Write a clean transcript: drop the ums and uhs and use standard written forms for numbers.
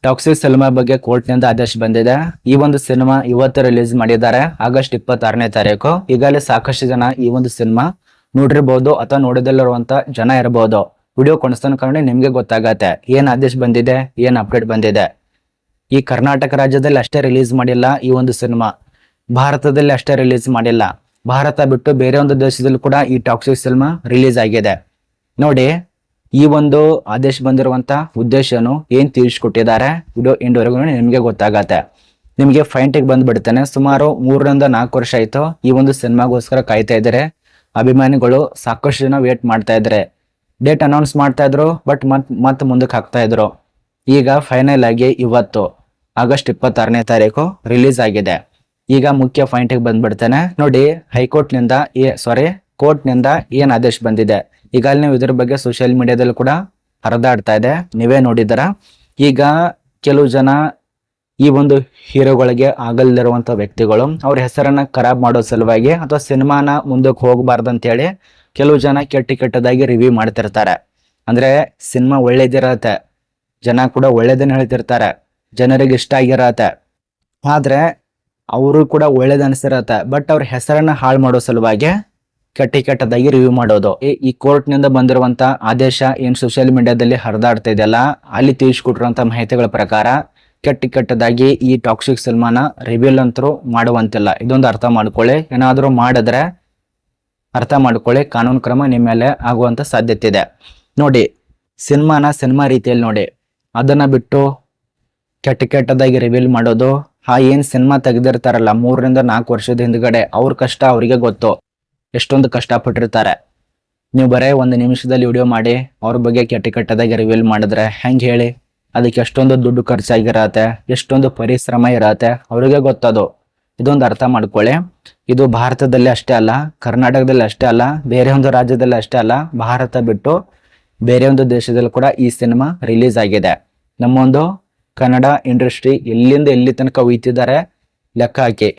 Toxic cinema ಬಗ್ಗೆ ಕೋರ್ಟ್ನಿಂದ ಆದೇಶ ಬಂದಿದೆ. ಈ ಒಂದು ಸಿನಿಮಾ ಇವತ್ತು ರಿಲೀಸ್ ಮಾಡಿದ್ದಾರೆ, ಆಗಸ್ಟ್ 26ನೇ ತಾರೀಕು. ಈಗಾಗಲೇ ಸಾಕಷ್ಟು ಜನ ಈ ಒಂದು ಸಿನಿಮಾ ನೋಡಿರ್ಬಹುದು ಅಥವಾ ನೋಡಿದಲ್ಲಿರುವಂತ ಜನ ಇರಬಹುದು. ವಿಡಿಯೋ ಕೊನೆಸ್ತನ ಕಾರಣ ನಿಮ್ಗೆ ಗೊತ್ತಾಗತ್ತೆ ಏನ್ ಆದೇಶ ಬಂದಿದೆ, ಏನ್ ಅಪ್ಡೇಟ್ ಬಂದಿದೆ. ಈ ಕರ್ನಾಟಕ ರಾಜ್ಯದಲ್ಲಿ ಅಷ್ಟೇ ರಿಲೀಸ್ ಮಾಡಿಲ್ಲ ಈ ಒಂದು ಸಿನಿಮಾ, ಭಾರತದಲ್ಲಿ ಅಷ್ಟೇ ರಿಲೀಸ್ ಮಾಡಿಲ್ಲ, ಭಾರತ ಬಿಟ್ಟು ಬೇರೆ ಒಂದು ದೇಶದಲ್ಲೂ ಕೂಡ ಈ ಟಾಕ್ಸಿಕ್ ಸಿನಿಮಾ ರಿಲೀಸ್ ಆಗಿದೆ. ನೋಡಿ, ಈ ಒಂದು ಆದೇಶ ಬಂದಿರುವಂತ ಉದ್ದೇಶನು ಏನ್ ತಿಳಿಸ್ಕೊಟ್ಟಿದ್ದಾರೆ ವಿಡಿಯೋ ಎಂಡ್ವರೆಗೂ ನಿಮ್ಗೆ ಗೊತ್ತಾಗತ್ತೆ. ನಿಮ್ಗೆ ಫೈಂಟಿಗೆ ಬಂದ್ಬಿಡ್ತಾನೆ. ಸುಮಾರು 3 ರಿಂದ 4 ವರ್ಷ ಆಯ್ತು ಈ ಒಂದು ಸಿನಿಮಾಗೋಸ್ಕರ ಕಾಯ್ತಾ ಇದ್ದಾರೆ. ಅಭಿಮಾನಿಗಳು ಸಾಕಷ್ಟು ಜನ ವೇಟ್ ಮಾಡ್ತಾ ಇದ್ದಾರೆ. ಡೇಟ್ ಅನೌನ್ಸ್ ಮಾಡ್ತಾ ಇದ್ರು, ಬಟ್ ಮತ್ತೆ ಮುಂದಕ್ಕೆ ಹಾಕ್ತಾ ಇದ್ರು. ಈಗ ಫೈನಲ್ ಆಗಿ ಇವತ್ತು ಆಗಸ್ಟ್ 26ನೇ ತಾರೀಕು ರಿಲೀಸ್ ಆಗಿದೆ. ಈಗ ಮುಖ್ಯ ಪಾಯಿಂಟಿಗೆ ಬಂದ್ಬಿಡ್ತಾನೆ. ನೋಡಿ, ಕೋರ್ಟ್ನಿಂದ ಏನ್ ಆದೇಶ ಬಂದಿದೆ. ಈಗಾಗಲೇ ನೀವು ಇದ್ರ ಬಗ್ಗೆ ಸೋಷಿಯಲ್ ಮೀಡಿಯಾದಲ್ಲಿ ಕೂಡ ಹರಿದಾಡ್ತಾ ಇದೆ, ನೀವೇ ನೋಡಿದಾರ. ಈಗ ಕೆಲವು ಜನ ಈ ಒಂದು ಹೀರೋಗಳಿಗೆ ಆಗಲ್ದಿರುವಂತ ವ್ಯಕ್ತಿಗಳು ಅವ್ರ ಹೆಸರನ್ನ ಖರಾಬ್ ಮಾಡೋ ಸಲುವಾಗಿ ಅಥವಾ ಸಿನಿಮಾನ ಮುಂದಕ್ಕೆ ಹೋಗಬಾರ್ದಂತ ಹೇಳಿ ಕೆಲವು ಜನ ಕೆಟ್ಟದಾಗಿ ರಿವ್ಯೂ ಮಾಡ್ತಿರ್ತಾರೆ. ಅಂದ್ರೆ ಸಿನಿಮಾ ಒಳ್ಳೇದಿರತ್ತೆ, ಜನ ಕೂಡ ಒಳ್ಳೇದನ್ನ ಹೇಳ್ತಿರ್ತಾರೆ, ಜನರಿಗೆ ಇಷ್ಟ ಆಗಿರತ್ತೆ, ಆದ್ರೆ ಅವರು ಕೂಡ ಒಳ್ಳೇದ್ ಅನ್ಸಿರತ್ತೆ. ಬಟ್ ಅವ್ರ ಹೆಸರನ್ನ ಹಾಳು ಮಾಡೋ ಸಲುವಾಗಿ ಕೆಟ್ಟದಾಗಿ ರಿವ್ಯೂ ಮಾಡೋದು. ಈ ಕೋರ್ಟ್ ನಿಂದ ಬಂದಿರುವಂತ ಆದೇಶ ಏನ್ ಸೋಷಿಯಲ್ ಮೀಡಿಯಾದಲ್ಲಿ ಹರಿದಾಡ್ತಾ ಇದೆಯಲ್ಲ, ಅಲ್ಲಿ ತಿಳಿಸ್ಕೊಟ್ಟಿರುವಂತ ಮಾಹಿತಿಗಳ ಪ್ರಕಾರ ಕೆಟ್ಟದಾಗಿ ಈ ಟಾಕ್ಸಿಕ್ ಸಿನಿಮಾನ ರಿವ್ಯೂಲ್ ಅಂತರೂ ಮಾಡುವಂತಿಲ್ಲ. ಇದೊಂದು ಅರ್ಥ ಮಾಡ್ಕೊಳ್ಳಿ. ಏನಾದ್ರೂ ಮಾಡಿದ್ರೆ ಅರ್ಥ ಮಾಡ್ಕೊಳ್ಳಿ, ಕಾನೂನು ಕ್ರಮ ನಿಮ್ಮ ಮೇಲೆ ಆಗುವಂತ ಸಾಧ್ಯತೆ ಇದೆ. ನೋಡಿ, ಸಿನಿಮಾ ರೀತಿಯಲ್ಲಿ ನೋಡಿ, ಅದನ್ನ ಬಿಟ್ಟು ಕೆಟ್ಟದಾಗಿ ರಿವೀಲ್ ಮಾಡೋದು. ಏನ್ ಸಿನಿಮಾ ತೆಗೆದಿರ್ತಾರಲ್ಲ 3 ರಿಂದ 4 ವರ್ಷದ ಹಿಂದ್ಗಡೆ, ಅವ್ರ ಕಷ್ಟ ಅವ್ರಿಗೆ ಗೊತ್ತು, ಎಷ್ಟೊಂದು ಕಷ್ಟಪಟ್ಟಿರ್ತಾರೆ. ನೀವು ಬರೇ 1 ನಿಮಿಷದಲ್ಲಿ ವಿಡಿಯೋ ಮಾಡಿ ಅವ್ರ ಬಗ್ಗೆ ಕೆಟ್ಟದಾಗಿ ರಿವೀಲ್ ಮಾಡಿದ್ರೆ ಹೆಂಗ್ ಹೇಳಿ? ಅದಕ್ಕೆ ಎಷ್ಟೊಂದು ದುಡ್ಡು ಖರ್ಚಾಗಿರತ್ತೆ, ಎಷ್ಟೊಂದು ಪರಿಶ್ರಮ ಇರತ್ತೆ, ಅವ್ರಿಗೆ ಗೊತ್ತದು. ಇದೊಂದು ಅರ್ಥ ಮಾಡ್ಕೊಳ್ಳಿ. ಇದು ಭಾರತದಲ್ಲಿ ಅಷ್ಟೇ ಅಲ್ಲ, ಕರ್ನಾಟಕದಲ್ಲಿ ಅಷ್ಟೇ ಅಲ್ಲ, ಬೇರೆ ಒಂದು ರಾಜ್ಯದಲ್ಲಿ ಅಷ್ಟೇ ಅಲ್ಲ, ಭಾರತ ಬಿಟ್ಟು ಬೇರೆ ಒಂದು ದೇಶದಲ್ಲಿ ಕೂಡ ಈ ಸಿನಿಮಾ ರಿಲೀಸ್ ಆಗಿದೆ. ನಮ್ಮೊಂದು ಕನ್ನಡ ಇಂಡಸ್ಟ್ರಿ ಎಲ್ಲಿಂದ ಎಲ್ಲಿ ತನಕ ಒಯ್ತಿದ್ದಾರೆ ಲೆಕ್ಕ ಹಾಕಿ.